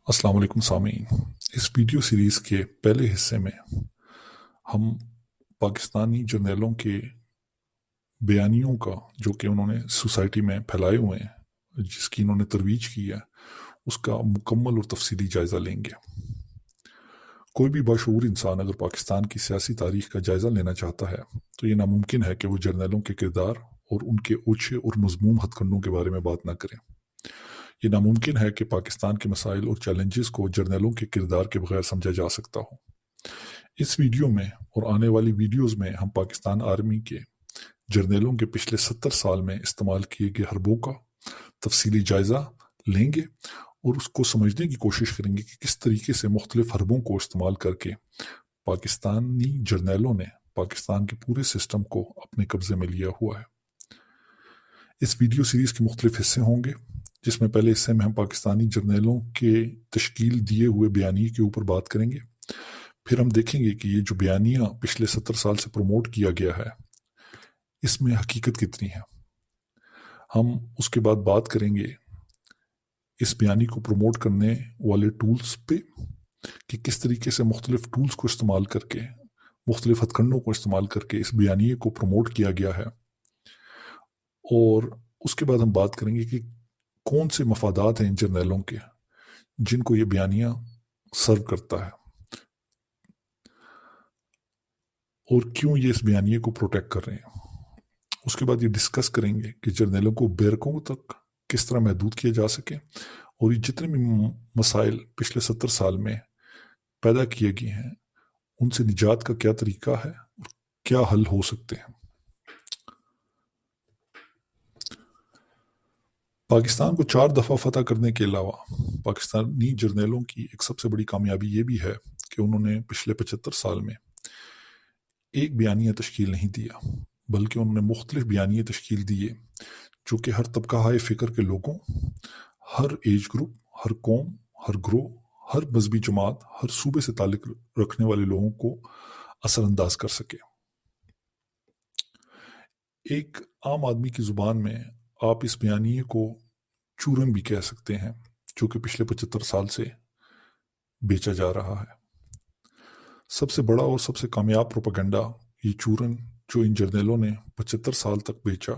अस्सलाम वालेकुम सामीन। इस वीडियो सीरीज़ के पहले हिस्से में हम पाकिस्तानी जर्नैलों के बयानियों का जो कि उन्होंने सोसाइटी में फैलाए हुए हैं, जिसकी इन्होंने तरवीज की है, उसका मुकम्मल और तफसीली जायज़ा लेंगे। कोई भी बाशऊर इंसान अगर पाकिस्तान की सियासी तारीख का जायज़ा लेना चाहता है तो ये नामुमकिन है कि वो जर्नैलों के किरदार और उनके ओछे और मजमूम हथकंडों के बारे में बात ना करें। ये नामुमकिन है कि पाकिस्तान के मसाइल और चैलेंजेस को जर्नैलों के किरदार के बगैर समझा जा सकता हो। इस वीडियो में और आने वाली वीडियोस में हम पाकिस्तान आर्मी के जर्नैलों के पिछले 70 साल में इस्तेमाल किए गए हरबों का तफसीली जायज़ा लेंगे और उसको समझने की कोशिश करेंगे कि किस तरीके से मुख्तलिफ हरबों को इस्तेमाल करके पाकिस्तानी जर्नैलों ने पाकिस्तान के पूरे सिस्टम को अपने कब्जे में लिया हुआ है। इस वीडियो सीरीज़ के मुख्तलिफ हिस्से होंगे, जिसमें पहले हिस्से में हम पाकिस्तानी जर्नैलों के तश्कील दिए हुए बयानिए के ऊपर बात करेंगे। फिर हम देखेंगे कि ये जो बयानिया पिछले 70 साल से प्रमोट किया गया है, इसमें हकीकत कितनी है। हम उसके बाद बात करेंगे इस बयानी को प्रमोट करने वाले टूल्स पे कि किस तरीके से मुख्तलिफ टूल्स को इस्तेमाल करके, मुख्तलिफ हथकंडों को इस्तेमाल करके इस बयानिए को प्रमोट किया गया है। और उसके बाद हम बात करेंगे कि कौन से मफादात हैं इन जर्नैलों के जिनको ये बयानिया सर्व करता है और क्यों ये इस बयानिए को प्रोटेक्ट कर रहे हैं। उसके बाद ये डिस्कस करेंगे कि जर्नैलों को बैरकों तक किस तरह महदूद किया जा सके और ये जितने भी मसाइल पिछले 70 साल में पैदा किए गए हैं उनसे निजात का क्या तरीका है और क्या हल हो सकते हैं। पाकिस्तान को 4 दफ़ा फतह करने के अलावा पाकिस्तानी जर्नैलों की एक सबसे बड़ी कामयाबी ये भी है कि उन्होंने पिछले 75 साल में एक बयानिया तश्कील नहीं दिया, बल्कि उन्होंने मुख्तलिफ बयानिए तश्कील दिए जो कि हर तबका हाय फ़िक्र के लोगों, हर एज ग्रुप, हर कौम, हर ग्रोह, हर मजहबी जमात, हर सूबे से ताल्लुक़ रखने वाले लोगों को असरअंदाज कर सके। एक आम आदमी की ज़ुबान में आप इस बयानिए को चूरन भी कह सकते हैं, जो कि पिछले 75 साल से बेचा जा रहा है। सबसे बड़ा और सबसे कामयाब प्रोपेगेंडा ये चूरन जो इन जर्नैलों ने 75 साल तक बेचा,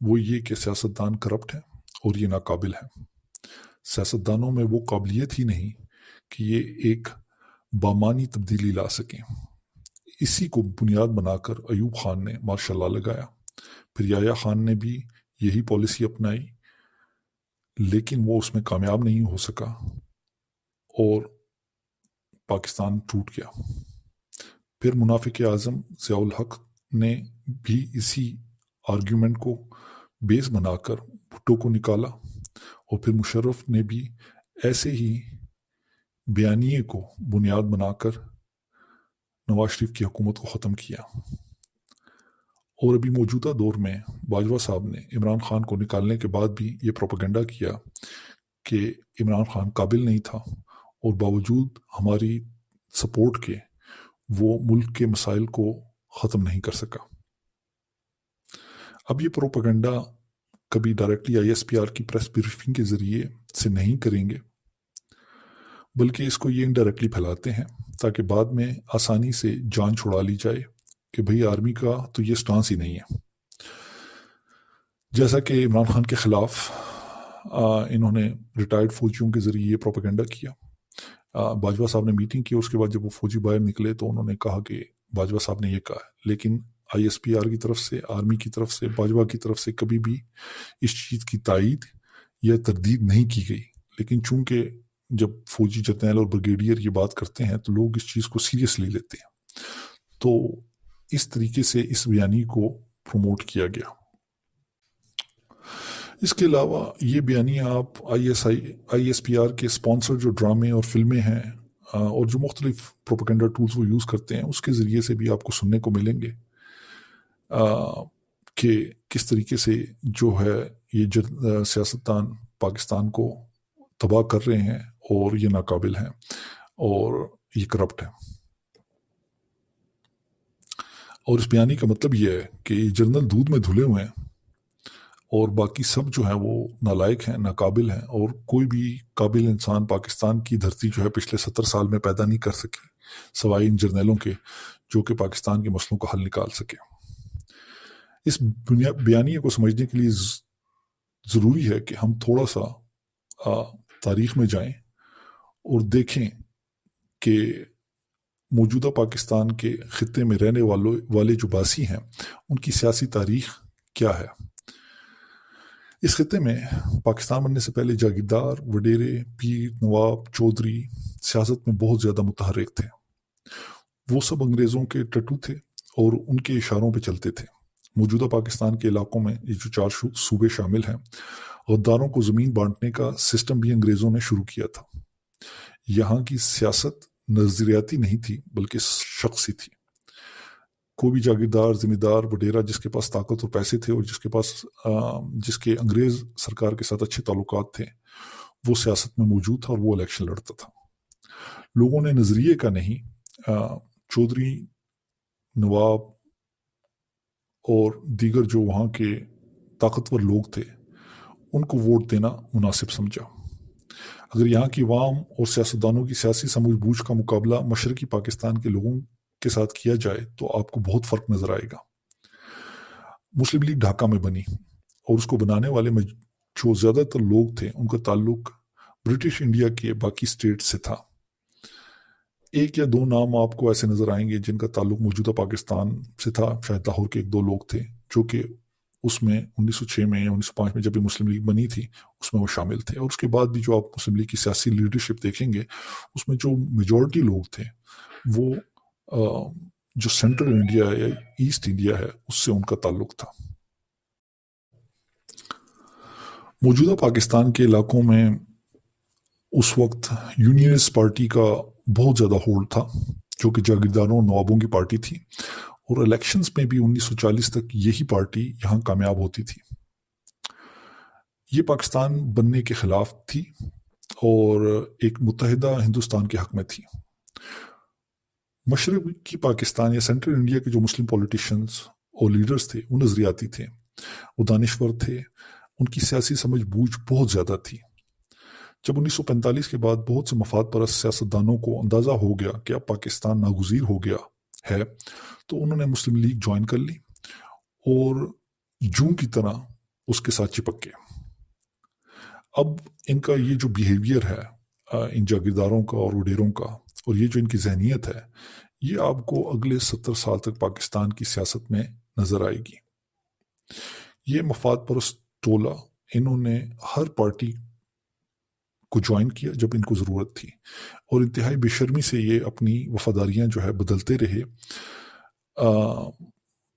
वो ये कि सियासतदान करप्ट हैं और ये नाकाबिल हैं। सियासतदानों में वो काबिलियत ही नहीं कि ये एक बामानी तब्दीली ला सकें। इसी को बुनियाद बनाकर अयूब खान ने मार्शल लॉ लगाया, फिर याया खान ने भी यही पॉलिसी अपनाई, लेकिन वो उसमें कामयाब नहीं हो सका और पाकिस्तान टूट गया। फिर मुनाफिक आज़म ज़ियाउल हक ने भी इसी आर्ग्यूमेंट को बेस बनाकर भुट्टो को निकाला और फिर मुशर्रफ ने भी ऐसे ही बयानिए को बुनियाद बनाकर नवाज शरीफ की हुकूमत को ख़त्म किया। और अभी मौजूदा दौर में बाजवा साहब ने इमरान खान को निकालने के बाद भी ये प्रोपेगेंडा किया कि इमरान खान काबिल नहीं था और बावजूद हमारी सपोर्ट के वो मुल्क के मसाइल को ख़त्म नहीं कर सका। अब ये प्रोपेगेंडा कभी डायरेक्टली ISPR की प्रेस ब्रीफिंग के ज़रिए से नहीं करेंगे, बल्कि इसको ये इनडायरेक्टली फैलाते हैं ताकि बाद में आसानी से जान छुड़ा ली जाए कि भाई आर्मी का तो ये स्टांस ही नहीं है। जैसा कि इमरान खान के ख़िलाफ़ इन्होंने रिटायर्ड फौजियों के ज़रिए ये प्रोपेगेंडा किया। बाजवा साहब ने मीटिंग की, उसके बाद जब वो फौजी बाहर निकले तो उन्होंने कहा कि बाजवा साहब ने ये कहा, लेकिन ISPR की तरफ से, आर्मी की तरफ से, बाजवा की तरफ से कभी भी इस चीज़ की तायीद या तरदीद नहीं की गई। लेकिन चूंकि जब फौजी जर्नैल और ब्रिगेडियर ये बात करते हैं तो लोग इस चीज़ को सीरियसली लेते हैं, तो इस तरीके से इस बयानी को प्रमोट किया गया। इसके अलावा ये बयानियाँ आप ISPR के स्पॉन्सर जो ड्रामे और फिल्में हैं और जो मुख्तलिफ प्रोपेगेंडा टूल्स वो यूज़ करते हैं उसके ज़रिए से भी आपको सुनने को मिलेंगे कि किस तरीके से जो है ये सियासतदान पाकिस्तान को तबाह कर रहे हैं और ये नाकाबिल हैं और ये करप्ट हैं। और इस बयानी का मतलब ये है कि जर्नल दूध में धुले हुए हैं اور باقی سب جو ہیں وہ نالائق ہیں، ناقابل ہیں، اور کوئی بھی قابل انسان پاکستان کی دھرتی جو ہے پچھلے 70 سال میں پیدا نہیں کر سکی سوائے ان جرنیلوں کے جو کہ پاکستان کے مسئلوں کا حل نکال سکے۔ اس بیانیے کو سمجھنے کے لیے ضروری ہے کہ ہم تھوڑا سا تاریخ میں جائیں اور دیکھیں کہ موجودہ پاکستان کے خطے میں رہنے والے جو باسی ہیں ان کی سیاسی تاریخ کیا ہے۔ اس خطے میں پاکستان بننے سے پہلے جاگیردار، وڈیرے، پیر، نواب، چودھری سیاست میں بہت زیادہ متحرک تھے۔ وہ سب انگریزوں کے ٹٹو تھے اور ان کے اشاروں پہ چلتے تھے۔ موجودہ پاکستان کے علاقوں میں یہ جو 4 صوبے شامل ہیں، غداروں کو زمین بانٹنے کا سسٹم بھی انگریزوں نے شروع کیا تھا۔ یہاں کی سیاست نظریاتی نہیں تھی بلکہ شخصی تھی۔ کوئی بھی جاگیردار، ذمہ دار، وڈیرا جس کے پاس طاقت اور پیسے تھے اور جس کے انگریز سرکار کے ساتھ اچھے تعلقات تھے، وہ سیاست میں موجود تھا اور وہ الیکشن لڑتا تھا۔ لوگوں نے نظریے کا نہیں، چودھری، نواب اور دیگر جو وہاں کے طاقتور لوگ تھے ان کو ووٹ دینا مناسب سمجھا۔ اگر یہاں کی عوام اور سیاستدانوں کی سیاسی سمجھ بوجھ کا مقابلہ مشرقی پاکستان کے لوگوں کے ساتھ کیا جائے تو آپ کو بہت فرق نظر آئے گا۔ مسلم لیگ ڈھاکہ میں بنی اور اس کو بنانے والے میں جو زیادہ تر لوگ تھے ان کا تعلق برٹش انڈیا کے باقی اسٹیٹ سے تھا۔ 1 یا 2 نام آپ کو ایسے نظر آئیں گے جن کا تعلق موجودہ پاکستان سے تھا، شاید لاہور کے 1-2 لوگ تھے جو کہ اس میں 1906 میں یا 1905 میں جب بھی مسلم لیگ بنی تھی اس میں وہ شامل تھے۔ اور اس کے بعد بھی جو آپ مسلم لیگ کی سیاسی لیڈرشپ دیکھیں گے اس میں جو میجورٹی لوگ تھے وہ جو سینٹرل انڈیا یا ایسٹ انڈیا ہے اس سے ان کا تعلق تھا۔ موجودہ پاکستان کے علاقوں میں اس وقت یونینسٹ پارٹی کا بہت زیادہ ہولڈ تھا جو کہ جاگیرداروں اور نوابوں کی پارٹی تھی، اور الیکشنز میں بھی 1940 تک یہی پارٹی یہاں کامیاب ہوتی تھی۔ یہ پاکستان بننے کے خلاف تھی اور ایک متحدہ ہندوستان کے حق میں تھی۔ مشرقی پاکستان یا سینٹرل انڈیا کے جو مسلم پولیٹیشنز اور لیڈرز تھے وہ نظریاتی تھے، وہ دانشور تھے، ان کی سیاسی سمجھ بوجھ بہت زیادہ تھی۔ جب 1945 کے بعد بہت سے مفاد پرست سیاستدانوں کو اندازہ ہو گیا کہ اب پاکستان ناگزیر ہو گیا ہے تو انہوں نے مسلم لیگ جوائن کر لی اور جوں کی طرح اس کے ساتھ چپک گئے۔ اب ان کا یہ جو بیہیویئر ہے ان جاگیرداروں کا اور وڈیروں کا، اور یہ جو ان کی ذہنیت ہے، یہ آپ کو اگلے 70 سال تک پاکستان کی سیاست میں نظر آئے گی۔ یہ مفاد پرست ٹولہ انہوں نے ہر پارٹی کو جوائن کیا جب ان کو ضرورت تھی، اور انتہائی بے شرمی سے یہ اپنی وفاداریاں جو ہے بدلتے رہے۔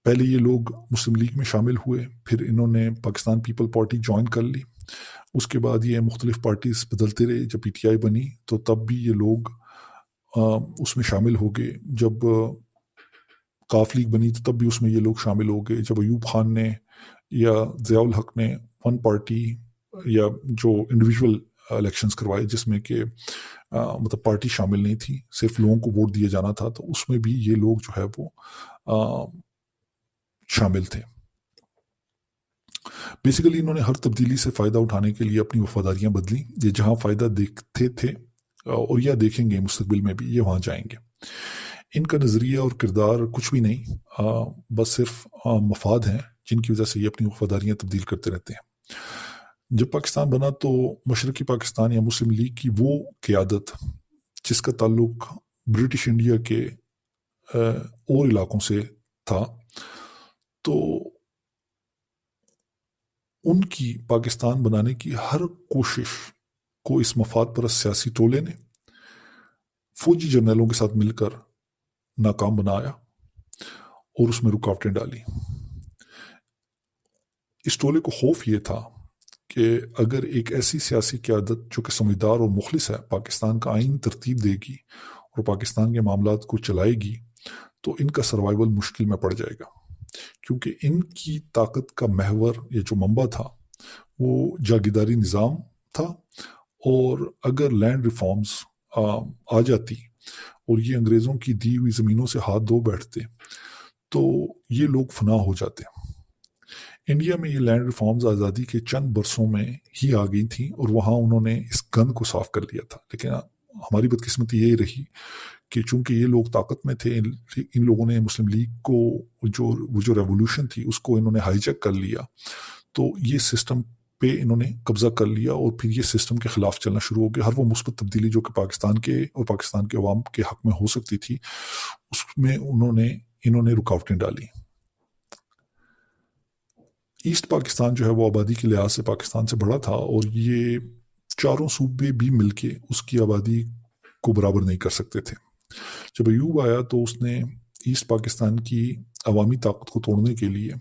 پہلے یہ لوگ مسلم لیگ میں شامل ہوئے، پھر انہوں نے پاکستان پیپل پارٹی جوائن کر لی، اس کے بعد یہ مختلف پارٹیز بدلتے رہے۔ جب پی ٹی آئی بنی تو تب بھی یہ لوگ اس میں شامل ہو گئے، جب قاف لیگ بنی تو تب بھی اس میں یہ لوگ شامل ہو گئے، جب ایوب خان نے یا ضیاء الحق نے ون پارٹی یا جو انڈیویجول الیکشنز کروائے جس میں کہ مطلب پارٹی شامل نہیں تھی، صرف لوگوں کو ووٹ دیا جانا تھا، تو اس میں بھی یہ لوگ جو ہے وہ شامل تھے۔ بیسیکلی انہوں نے ہر تبدیلی سے فائدہ اٹھانے کے لیے اپنی وفاداریاں بدلی۔ یہ جہاں فائدہ دیکھتے تھے اور یا دیکھیں گے مستقبل میں بھی، یہ وہاں جائیں گے۔ ان کا نظریہ اور کردار کچھ بھی نہیں، بس صرف مفاد ہیں جن کی وجہ سے یہ اپنی وفاداریاں تبدیل کرتے رہتے ہیں۔ جب پاکستان بنا تو مشرقی پاکستان یا مسلم لیگ کی وہ قیادت جس کا تعلق برٹش انڈیا کے اور علاقوں سے تھا، تو ان کی پاکستان بنانے کی ہر کوشش کو اس مفاد پرست سیاسی ٹولے نے فوجی جرنیلوں کے ساتھ مل کر ناکام بنایا اور اس میں رکاوٹیں ڈالی۔ اس ٹولے کو خوف یہ تھا کہ اگر ایک ایسی سیاسی قیادت جو کہ سمجھدار اور مخلص ہے پاکستان کا آئین ترتیب دے گی اور پاکستان کے معاملات کو چلائے گی تو ان کا سروائیول مشکل میں پڑ جائے گا، کیونکہ ان کی طاقت کا محور یا جو منبع تھا وہ جاگیرداری نظام تھا، اور اگر لینڈ ریفارمز آ جاتی اور یہ انگریزوں کی دی ہوئی زمینوں سے ہاتھ دھو بیٹھتے تو یہ لوگ فنا ہو جاتے۔ इंडिया में ये लैंड रिफॉर्म्स आज़ादी के चंद बरसों में ही आ गई थी और वहाँ उन्होंने इस गंद को साफ कर लिया था। लेकिन हमारी बदकिस्मती यही रही कि चूंकि ये लोग ताकत में थे, इन लोगों ने मुस्लिम लीग को वो जो रेवोल्यूशन थी उसको इन्होंने हाईजैक कर लिया, तो ये सिस्टम पे इन्होंने कब्जा कर लिया और फिर ये सिस्टम के खिलाफ चलना शुरू हो गया। हर वो मुस्बत तब्दीली जो कि पाकिस्तान के और पाकिस्तान के अवाम के हक में हो सकती थी, उसमें इन्होंने रुकावटें डाली। ईस्ट पाकिस्तान जो है वो आबादी के लिहाज से पाकिस्तान से बड़ा था और ये चारों सूबे भी मिलके उसकी आबादी को बराबर नहीं कर सकते थे। जब अयूब आया तो उसने ईस्ट पाकिस्तान की अवामी ताकत को तोड़ने के लिए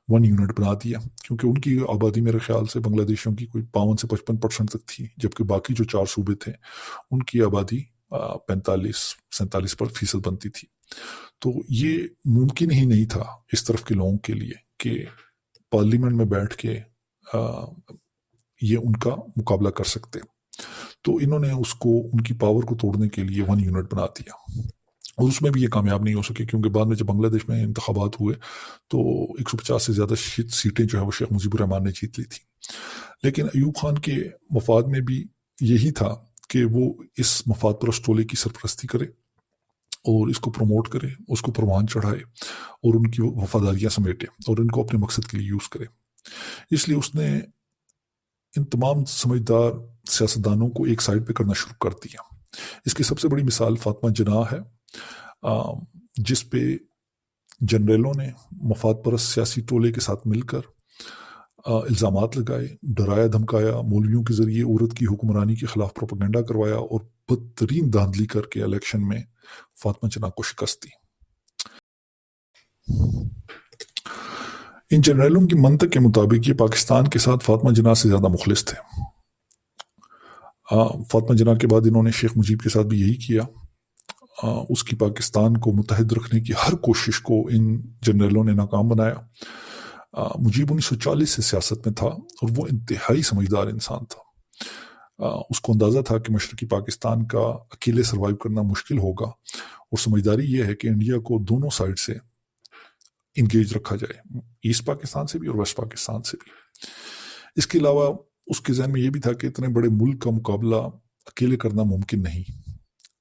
1 यूनिट बना दिया, क्योंकि उनकी आबादी मेरे ख्याल से बांग्लादेशियों की कोई 52 से 55% तक थी, जबकि बाकी जो 4 सूबे थे उनकी आबादी 45-47% बनती थी। तो ये मुमकिन ही नहीं था इस तरफ के लोगों के लिए कि पार्लियामेंट में बैठ के ये उनका मुकाबला कर सकते। तो इन्होंने उनकी पावर को तोड़ने के लिए 1 यूनिट बना दिया और उसमें भी ये कामयाब नहीं हो सके, क्योंकि बाद में जब बांग्लादेश में इंतखाबात हुए तो 150 से ज़्यादा सीटें जो है वो शेख मुजीबुर रहमान ने जीत ली थी। लेकिन अयूब खान के मफाद में भी यही था कि वो इस मफाद परस्त टोले की सरपरस्ती करे और इसको प्रमोट करे, उसको परवान चढ़ाए और उनकी वफादारियां समेटे और इनको अपने मकसद के लिए यूज़ करे। इसलिए उसने इन तमाम समझदार सियासतदानों को एक साइड पे करना शुरू कर दिया। इसकी सबसे बड़ी मिसाल फातिमा जिन्ना है, जिस पे जनरलों ने मफाद परस्त सियासी टोले के साथ मिलकर इल्ज़ामात लगाए, डराया धमकाया, मौलवियों के जरिए औरत की हुक्मरानी के खिलाफ प्रोपेगेंडा करवाया और बदतरीन धांधली करके इलेक्शन में फातिमा जिन्ना को शिकस्त दी। इन जनरलों की मंतक के मुताबिक ये पाकिस्तान के साथ फातिमा जिन्ना से ज़्यादा मुखलिस थे। फातिमा जिन्ना के बाद इन्होंने शेख मुजीब के साथ भी यही किया। उसकी पाकिस्तान को मुत्तहिद रखने की हर कोशिश को इन जनरलों ने नाकाम बनाया। मुजीब 1940 से सियासत में था और वो इंतहाई समझदार इंसान था। उसको अंदाज़ा था कि मशरकी पाकिस्तान का अकेले सर्वाइव करना मुश्किल होगा और समझदारी ये है कि इंडिया को दोनों साइड से इंगेज रखा जाए, ईस्ट पाकिस्तान से भी और वेस्ट पाकिस्तान से भी। इसके अलावा उसके जहन में ये भी था कि इतने बड़े मुल्क का मुकाबला अकेले करना मुमकिन नहीं,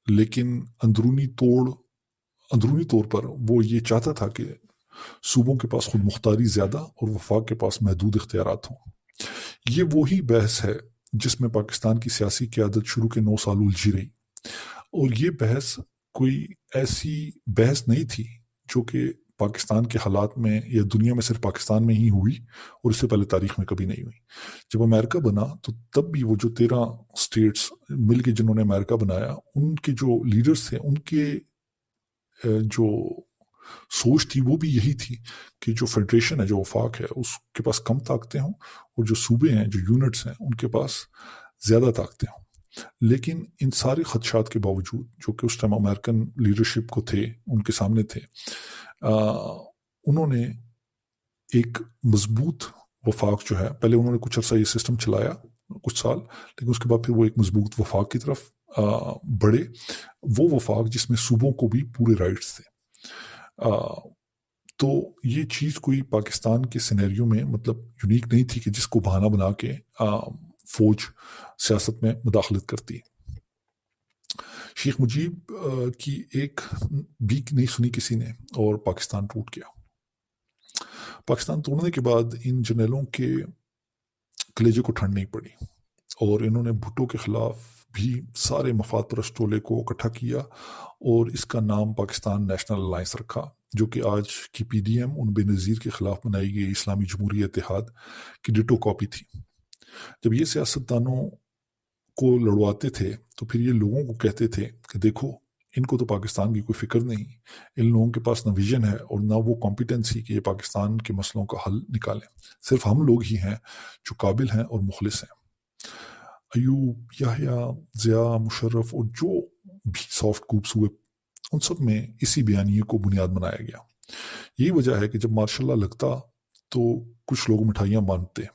लेकिन अंदरूनी तौर पर वो ये चाहता था कि सूबों के पास खुद मुख्तारी ज़्यादा और वफाक के पास महदूद इख्तियारात हों। ये वही बहस है जिसमें पाकिस्तान की सियासी क़यादत शुरू के 9 साल उलझी रही, और ये बहस कोई ऐसी बहस नहीं थी जो कि पाकिस्तान के हालात में या दुनिया में सिर्फ पाकिस्तान में ही हुई और इससे पहले तारीख में कभी नहीं हुई। जब अमेरिका बना तो तब भी वो जो 13 स्टेट्स मिलके जिन्होंने अमेरिका बनाया, उनके जो लीडर्स थे, उनके जो सोच थी वो भी यही थी कि जो फेडरेशन है, जो वफाक है, उसके पास कम ताकतें हों और जो सूबे हैं, जो यूनिट्स हैं, उनके पास ज़्यादा ताकतें हों। लेकिन इन सारे खदशात के बावजूद, जो कि उस टाइम अमेरिकन लीडरशिप को थे, उनके सामने थे, उन्होंने एक मजबूत वफाक जो है, पहले उन्होंने कुछ अर्सा ये सिस्टम चलाया, कुछ साल, लेकिन उसके बाद फिर वो एक मजबूत वफाक की तरफ बढ़े। वो वफाक जिसमें सूबों को भी पूरे राइट्स थे। तो ये चीज़ कोई पाकिस्तान के सिनेरियो में मतलब यूनिक नहीं थी कि जिसको बहाना बना के फौज सियासत में मुदाखलत करती। शेख मुजीब की एक भी नहीं सुनी किसी ने और पाकिस्तान टूट गया। पाकिस्तान तोड़ने के बाद इन जनरलों के कलेजे को ठंड नहीं पड़ी और इन्होंने भुट्टो के खिलाफ भी सारे मफाद परस्त टोले को इकट्ठा किया और इसका नाम पाकिस्तान नेशनल अलायंस रखा, जो कि आज की PDM उन बेनज़ीर के खिलाफ बनाई गई इस्लामी जमहूरी इत्तेहाद की डिटो कॉपी थी। जब ये सियासतदानों को लड़वाते थे तो फिर ये लोगों को कहते थे कि देखो, इनको तो पाकिस्तान की कोई फिक्र नहीं, इन लोगों के पास ना विजन है और ना वो कॉम्पिटेंसी कि ये पाकिस्तान के मसलों का हल निकालें। सिर्फ हम लोग ही हैं जो काबिल हैं और मुखलिस हैं। अयूब, याह्या, ज़िया, मुशर्रफ और जो भी सॉफ्ट कूप्स हुए, उन सब में इसी बयानिए को बुनियाद बनाया गया। यही वजह है कि जब मार्शल लॉ लगता तो कुछ लोग मिठाइयाँ बांटते,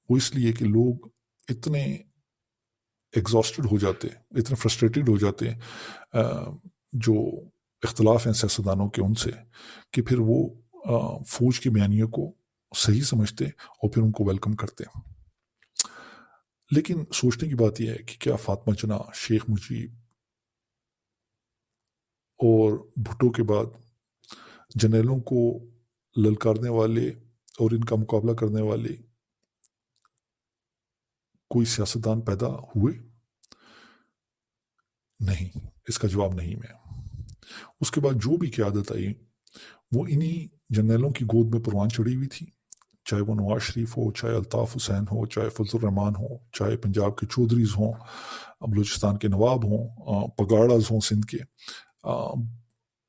वो इसलिए कि लोग इतने एग्जॉस्टेड हो जाते, इतने फ्रस्ट्रेटेड हो जाते जो इख्तलाफ हैं सियासतदानों के उनसे, कि फिर वो फौज के बयानिए को सही समझते और फिर उनको वेलकम करते। लेकिन सोचने की बात यह है कि क्या फातिमा जना, शेख मुजीब और भुट्टो के बाद जर्नैलों को ललकारने वाले और इनका मुकाबला करने वाले कोई सियासतदान पैदा हुए? नहीं, इसका जवाब नहीं में। उसके बाद जो भी क़यादत आई वो इन्हीं जर्नैलों की गोद में परवान चढ़ी हुई थी, चाहे वो नवाज शरीफ हो, चाहे अल्ताफ़ हुसैन हो, चाहे फजल रहमान हो, चाहे पंजाब के चौधरीज हों, बलूचिस्तान के नवाब हों, पगाड़ाज हों सिंध के,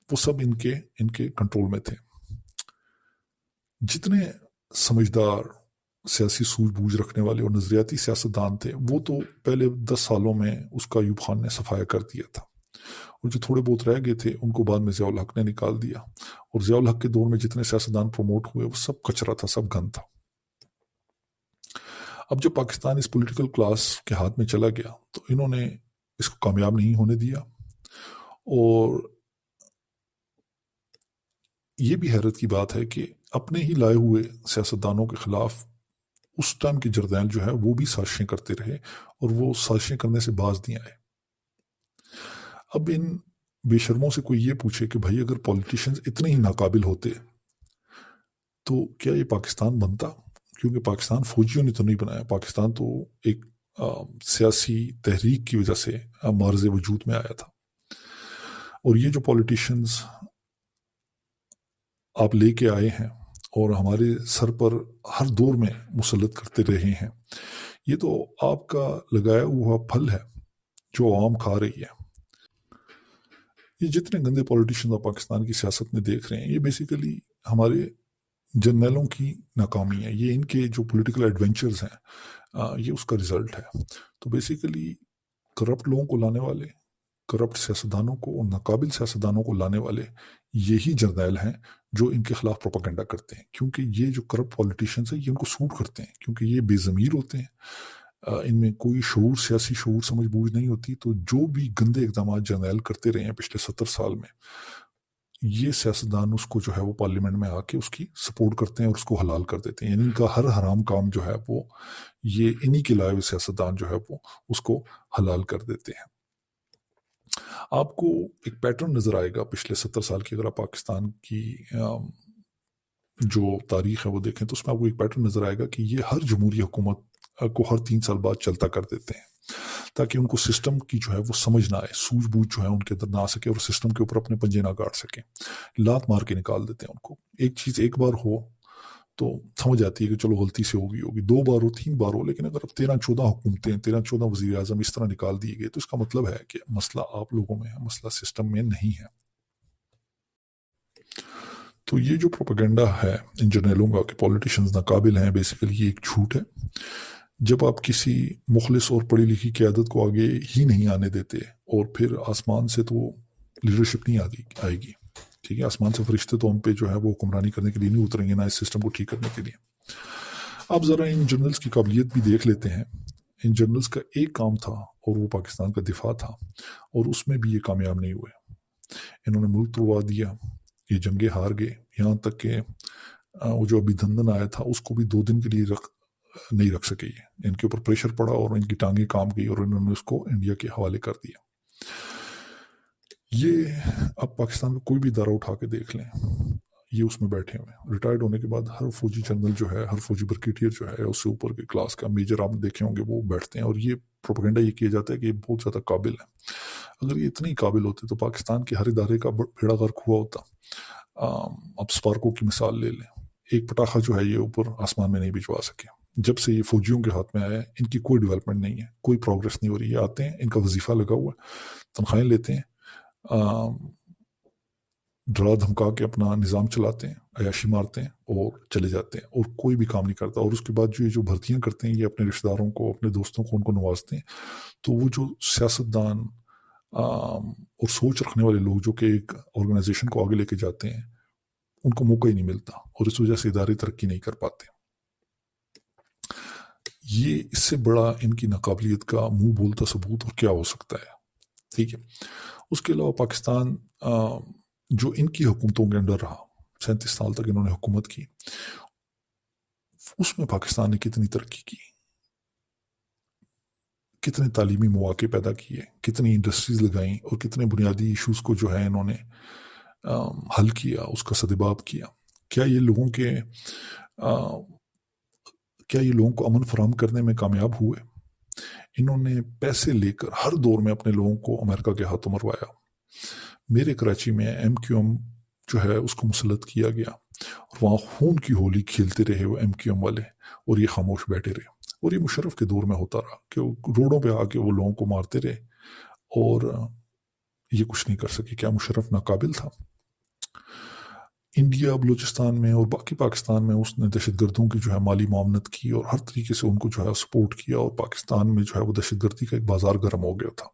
वो सब इनके कंट्रोल में थे। जितने समझदार सियासी सूझबूझ रखने वाले और नजरियाती सियासतदान थे वो तो पहले 10 सालों में उसका अयूब खान ने सफाया कर दिया था, और जो थोड़े बहुत रह गए थे उनको बाद में ज़ियाउल हक ने निकाल दिया। और ज़ियाउल हक के दौर में जितने सियासतदान प्रमोट हुए वो सब कचरा था, सब गंद था। अब जब पाकिस्तान इस पॉलिटिकल क्लास के हाथ में चला गया तो इन्होंने इसको कामयाब नहीं होने दिया, और ये भी हैरत की बात है कि अपने ही लाए हुए सियासतदानों के खिलाफ उस टाइम के जरनैल जो है वो भी साजिशें करते रहे, और वो साजिशें करने से बाज नहीं आए। अब इन बेशर्मों से कोई ये पूछे कि भाई अगर पॉलिटिशियंस इतने ही नाकाबिल होते तो क्या ये पाकिस्तान बनता? क्योंकि पाकिस्तान फौजियों ने तो नहीं बनाया, पाकिस्तान तो एक सियासी तहरीक की वजह से मार्ज़ वजूद में आया था। और ये जो पॉलिटिशियंस आप लेके आए हैं और हमारे सर पर हर दौर में मुसल्लत करते रहे हैं, ये तो आपका लगाया हुआ फल है जो आवाम खा रही है। ये जितने गंदे पॉलिटिशियंस आप पाकिस्तान की सियासत में देख रहे हैं ये बेसिकली हमारे जर्नैलों की नाकामी है, ये इनके जो पॉलिटिकल एडवेंचर्स हैं ये उसका रिजल्ट है। तो बेसिकली करप्ट लोगों को लाने वाले, करप्ट सियासतदानों को और नाकाबिल सियासतदानों को लाने वाले यही जर्नैल हैं जो इनके खिलाफ प्रोपेगेंडा करते हैं, क्योंकि ये जो करप्ट पॉलिटिशियंस हैं ये इनको सूट करते हैं, क्योंकि ये बेज़मीर होते हैं, इनमें कोई शऊर, सियासी शऊर, समझ बूझ नहीं होती। तो जो भी गंदे इक़दाम जर्नैल करते रहे हैं पिछले 70 साल में, ये सियासतदान उसको जो है वो पार्लियामेंट में आके उसकी सपोर्ट करते हैं और उसको हलाल कर देते हैं। यानी इनका हर हराम काम जो है वो ये इन्हीं के लाए हुए सियासतदान जो है वो उसको हलाल कर देते हैं। आपको एक पैटर्न नजर आएगा पिछले 70 साल की, अगर आप पाकिस्तान की जो तारीख है वो देखें तो उसमें आपको एक पैटर्न नजर आएगा कि ये हर जमहूरी हुकूमत को हर 3 साल बाद चलता कर देते हैं, ताकि उनको सिस्टम की जो है वो समझ ना आए, सूझबूझ जो है उनके अंदर ना आ सके और सिस्टम के ऊपर अपने पंजे ना गाड़ सके, लात मार के निकाल देते हैं उनको। एक चीज़ एक बार हो तो समझ आती है कि चलो गलती से होगी, 2 बार हो, 3 बार हो, लेकिन अगर 13-14 हुकूमतें, 13-14 वज़ीर आज़म इस तरह निकाल दिए गए तो इसका मतलब है कि मसला आप लोगों में है, मसला सिस्टम में नहीं है। तो ये जो प्रोपेगेंडा है इन जर्नैलों का कि पॉलिटिशियंस नाकाबिल हैं, बेसिकली ये एक झूठ है। जब आप किसी मुखलिस और पढ़ी लिखी क़यादत को आगे ही नहीं आने देते और फिर आसमान से तो लीडरशिप नहीं आएगी, ठीक है, आसमान से फरिश्ते तो हम पे जो है वो हुक्मरानी करने के लिए नहीं उतरेंगे, ना इस सिस्टम को ठीक करने के लिए। आप ज़रा इन जर्नल्स की काबिलियत भी देख लेते हैं। इन जर्नल्स का एक काम था और वो पाकिस्तान का दिफा था, और उसमें भी ये कामयाब नहीं हुए। इन्होंने मुल्क तोड़वा दिया, ये जंगे हार गए, यहाँ तक कि वो जो अभिनंदन आया था उसको भी 2 दिन के लिए नहीं रख सके। इनके ऊपर प्रेशर पड़ा और इनकी टांगें काम गई और इन्होंने उसको इंडिया के हवाले कर दिया। ये अब पाकिस्तान का कोई भी इदारा उठा के देख लें, ये उसमें बैठे हुए हैं। रिटायर्ड होने के बाद हर फौजी जनरल जो है, हर फौजी ब्रिगेडियर जो है, उससे ऊपर के क्लास का मेजर आप देखे होंगे वो बैठते हैं, और ये प्रोपेगेंडा ये किया जाता है कि ये बहुत ज़्यादा काबिल है। अगर ये इतने ही काबिल होते तो पाकिस्तान के हर इदारे का बेड़ा गर्क हुआ होता। अब स्पार्को की मिसाल ले लें, एक पटाखा जो है ये ऊपर आसमान में नहीं भिजवा सके। जब से ये फौजियों के हाथ में आया है इनकी कोई डेवलपमेंट नहीं है, कोई प्रोग्रेस नहीं हो रही है। आते हैं, इनका वजीफा लगा हुआ है, तनख्वाहें लेते हैं, डरा धमका के अपना निज़ाम चलाते हैं, अयाशी मारते हैं और चले जाते हैं, और कोई भी काम नहीं करता। और उसके बाद जो भर्तियां करते हैं ये अपने रिश्तेदारों को, अपने दोस्तों को, उनको नवाजते हैं। तो वो जो सियासतदान और सोच रखने वाले लोग जो कि एक ऑर्गेनाइजेशन को आगे लेके जाते हैं उनको मौका ही नहीं मिलता, और इस वजह से इदारे तरक्की नहीं कर पाते। ये इससे बड़ा इनकी नाकाबिलियत का मुंह बोलता सबूत और क्या हो सकता है, ठीक है। उसके अलावा पाकिस्तान जो इनकी हुकूमतों के अंडर रहा, 37 साल तक इन्होंने हुकूमत की, اس میں پاکستان نے کتنی ترقی کی، کتنے تعلیمی مواقع پیدا کیے، کتنی انڈسٹریز لگائیں، اور کتنے بنیادی ایشوز کو جو ہے انہوں نے حل کیا، اس کا سدباب کیا۔ کیا یہ لوگوں کو امن فراہم کرنے میں کامیاب ہوئے؟ انہوں نے پیسے لے کر ہر دور میں اپنے لوگوں کو امریکہ کے ہاتھوں مروایا۔ میرے کراچی میں ایم کیو ایم جو ہے اس کو مسلط کیا گیا، اور وہاں خون کی ہولی کھیلتے رہے وہ ایم کیو ایم والے، اور یہ خاموش بیٹھے رہے۔ اور یہ مشرف کے دور میں ہوتا رہا کہ وہ روڈوں پہ آ کے وہ لوگوں کو مارتے رہے، اور یہ کچھ نہیں کر سکے۔ کیا مشرف ناقابل تھا؟ انڈیا بلوچستان میں اور باقی پاکستان میں اس نے دہشت گردوں کی جو ہے مالی معاونت کی، اور ہر طریقے سے ان کو جو ہے سپورٹ کیا، اور پاکستان میں جو ہے وہ دہشت گردی کا ایک بازار گرم ہو گیا تھا،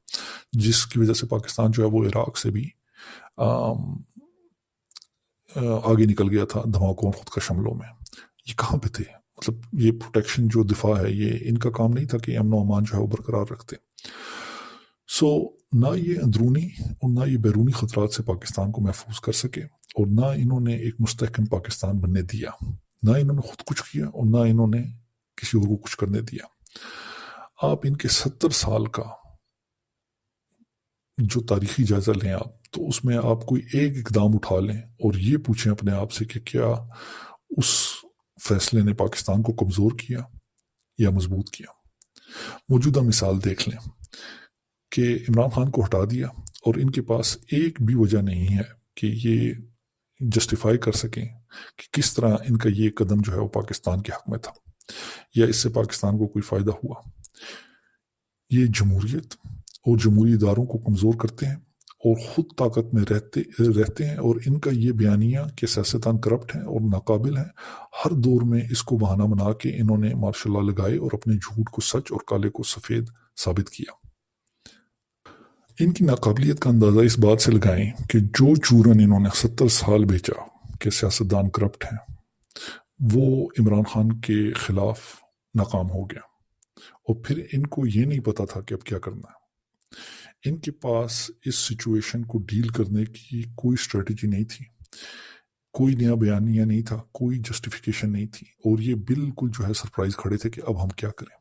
جس کی وجہ سے پاکستان جو ہے وہ عراق سے بھی آگے نکل گیا تھا دھماکوں اور خودکش حملوں میں۔ یہ کہاں پہ تھے؟ مطلب یہ پروٹیکشن جو دفاع ہے، یہ ان کا کام نہیں تھا کہ امن و امان جو ہے وہ برقرار رکھتے۔ نہ یہ اندرونی اور نہ یہ بیرونی خطرات سے پاکستان کو محفوظ کر سکے، اور نہ انہوں نے ایک مستحکم پاکستان بننے دیا، نہ انہوں نے خود کچھ کیا، اور نہ انہوں نے کسی اور کو کچھ کرنے دیا۔ آپ ان کے 70 سال کا جو تاریخی جائزہ لیں آپ، تو اس میں آپ کوئی ایک اقدام اٹھا لیں اور یہ پوچھیں اپنے آپ سے کہ کیا اس فیصلے نے پاکستان کو کمزور کیا یا مضبوط کیا۔ موجودہ مثال دیکھ لیں کہ عمران خان کو ہٹا دیا، اور ان کے پاس ایک بھی وجہ نہیں ہے کہ یہ جسٹیفائی کر سکیں کہ کس طرح ان کا یہ قدم جو ہے وہ پاکستان کے حق میں تھا، یا اس سے پاکستان کو کوئی فائدہ ہوا۔ یہ جمہوریت اور جمہوری اداروں کو کمزور کرتے ہیں، اور خود طاقت میں رہتے ہیں، اور ان کا یہ بیانیہ کہ سیاستدان کرپٹ ہیں اور ناقابل ہیں، ہر دور میں اس کو بہانہ بنا کے انہوں نے مارشل لا لگائے اور اپنے جھوٹ کو سچ اور کالے کو سفید ثابت کیا۔ ان کی ناقابلیت کا اندازہ اس بات سے لگائیں کہ جو چورن انہوں نے 70 سال بیچا کہ سیاستدان کرپٹ ہیں، وہ عمران خان کے خلاف ناکام ہو گیا، اور پھر ان کو یہ نہیں پتا تھا کہ اب کیا کرنا ہے۔ ان کے پاس اس سچویشن کو ڈیل کرنے کی کوئی اسٹریٹجی نہیں تھی، کوئی نیا بیانیہ نہیں تھا، کوئی جسٹیفیکیشن نہیں تھی، اور یہ بالکل جو ہے سرپرائز کھڑے تھے کہ اب ہم کیا کریں۔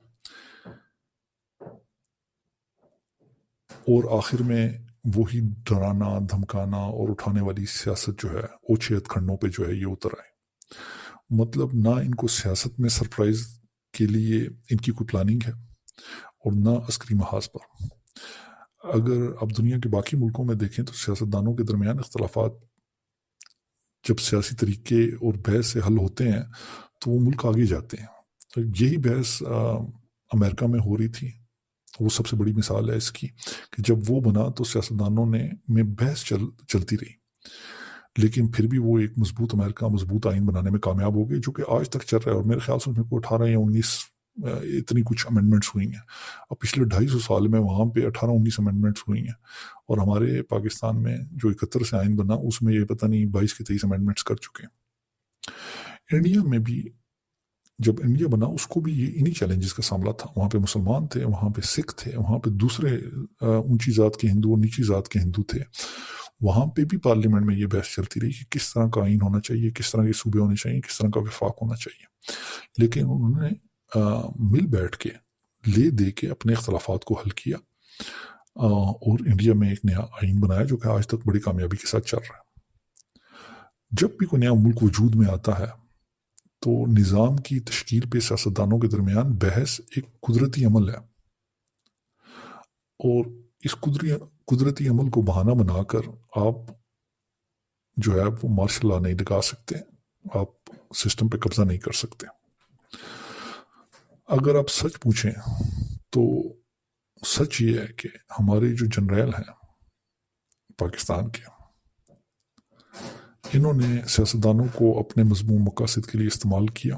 اور آخر میں وہی ڈرانا، دھمکانا اور اٹھانے والی سیاست جو ہے اوچھے ہتھ کھنڈوں پہ جو ہے یہ اتر آئے۔ مطلب نہ ان کو سیاست میں سرپرائز کے لیے ان کی کوئی پلاننگ ہے، اور نہ عسکری محاذ پر۔ اگر اب دنیا کے باقی ملکوں میں دیکھیں تو سیاستدانوں کے درمیان اختلافات جب سیاسی طریقے اور بحث سے حل ہوتے ہیں تو وہ ملک آگے جاتے ہیں۔ یہی بحث امریکہ میں ہو رہی تھی، وہ سب سے بڑی مثال ہے اس کی کہ جب وہ بنا تو سیاستدانوں میں بحث چلتی رہی، لیکن پھر بھی وہ ایک مضبوط مضبوط آئین بنانے میں کامیاب ہو گئی، جو کہ آج تک چل رہا ہے، اور میرے خیال سے اس میں کوئی 18 یا 19 اتنی کچھ امینڈمنٹس ہوئی ہیں، اور پچھلے 250 سال میں وہاں پہ 18-19 امینڈمنٹس ہوئی ہیں، اور ہمارے پاکستان میں جو 71 سے آئین بنا اس میں یہ پتہ نہیں 22 کے 23 امینڈمنٹس کر چکے ہیں۔ انڈیا میں بھی جب انڈیا بنا اس کو بھی یہ انہی چیلنجز کا سامنا تھا، وہاں پہ مسلمان تھے، وہاں پہ سکھ تھے، وہاں پہ دوسرے اونچی ذات کے ہندو اور نیچی ذات کے ہندو تھے، وہاں پہ بھی پارلیمنٹ میں یہ بحث چلتی رہی کہ کس طرح کا آئین ہونا چاہیے، کس طرح کے صوبے ہونے چاہیے، کس طرح کا وفاق ہونا چاہیے، لیکن انہوں نے مل بیٹھ کے لے دے کے اپنے اختلافات کو حل کیا، اور انڈیا میں ایک نیا آئین بنایا جو کہ آج تک بڑی کامیابی کے ساتھ چل رہا ہے۔ جب بھی کوئی نیا ملک وجود میں آتا ہے تو نظام کی تشکیل پہ سیاستدانوں کے درمیان بحث ایک قدرتی عمل ہے، اور اس قدرتی عمل کو بہانہ بنا کر آپ جو ہے وہ مارشل لا نہیں لگا سکتے، آپ سسٹم پہ قبضہ نہیں کر سکتے۔ اگر آپ سچ پوچھیں تو سچ یہ ہے کہ ہمارے جو جنرل ہیں پاکستان کے، انہوں نے سیاستدانوں کو اپنے مضمون مقاصد کے لیے استعمال کیا،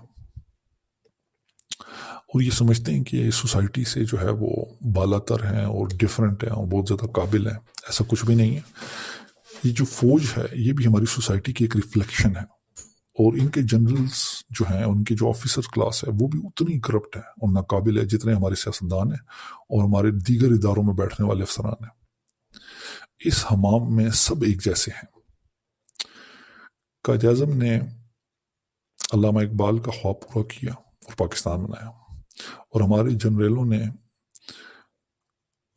اور یہ سمجھتے ہیں کہ سوسائٹی سے جو ہے وہ بالا تر ہیں اور ڈیفرنٹ ہیں اور بہت زیادہ قابل ہیں۔ ایسا کچھ بھی نہیں ہے۔ یہ جو فوج ہے یہ بھی ہماری سوسائٹی کی ایک ریفلیکشن ہے، اور ان کے جنرلز جو ہیں، ان کے جو آفیسر کلاس ہے وہ بھی اتنی کرپٹ ہے اور ناقابل ہے جتنے ہمارے سیاستدان ہیں اور ہمارے دیگر اداروں میں بیٹھنے والے افسران ہیں۔ اس حمام میں سب ایک جیسے ہیں۔ قائد اعظم نے علامہ اقبال کا خواب پورا کیا اور پاکستان بنایا، اور ہمارے جنرلوں نے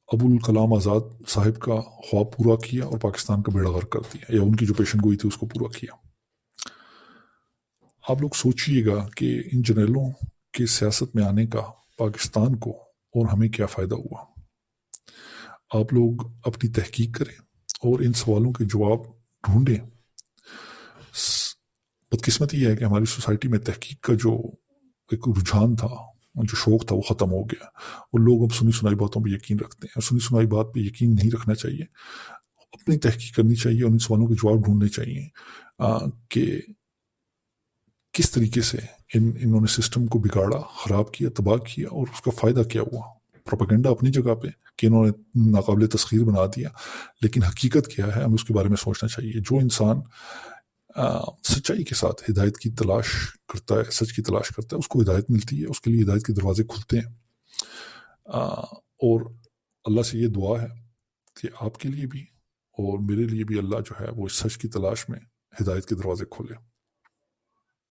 ابوالکلام آزاد صاحب کا خواب پورا کیا اور پاکستان کا بیڑا غرق کر دیا، یا ان کی جو پیشن گوئی تھی اس کو پورا کیا۔ آپ لوگ سوچئے گا کہ ان جنرلوں کے سیاست میں آنے کا پاکستان کو اور ہمیں کیا فائدہ ہوا۔ آپ لوگ اپنی تحقیق کریں اور ان سوالوں کے جواب ڈھونڈیں۔ بدقسمتی یہ ہے کہ ہماری سوسائٹی میں تحقیق کا جو ایک رجحان تھا، جو شوق تھا، وہ ختم ہو گیا، اور لوگ اب سنی سنائی باتوں پہ یقین رکھتے ہیں، اور سنی سنائی بات پہ یقین نہیں رکھنا چاہیے۔ اپنی تحقیق کرنی چاہیے اور ان سوالوں کے جواب ڈھونڈنے چاہیے کہ کس طریقے سے انہوں نے سسٹم کو بگاڑا، خراب کیا، تباہ کیا، اور اس کا فائدہ کیا ہوا۔ پروپیگنڈا اپنی جگہ پہ کہ انہوں نے ناقابل تسخیر بنا دیا، لیکن حقیقت کیا ہے ہمیں اس کے بارے میں سوچنا چاہیے۔ جو انسان سچائی کے ساتھ ہدایت کی تلاش کرتا ہے، سچ کی تلاش کرتا ہے، اس کو ہدایت ملتی ہے، اس کے لیے ہدایت کے دروازے کھلتے ہیں۔ اور اللہ سے یہ دعا ہے کہ آپ کے لیے بھی اور میرے لیے بھی اللہ جو ہے وہ سچ کی تلاش میں ہدایت کے دروازے کھولے۔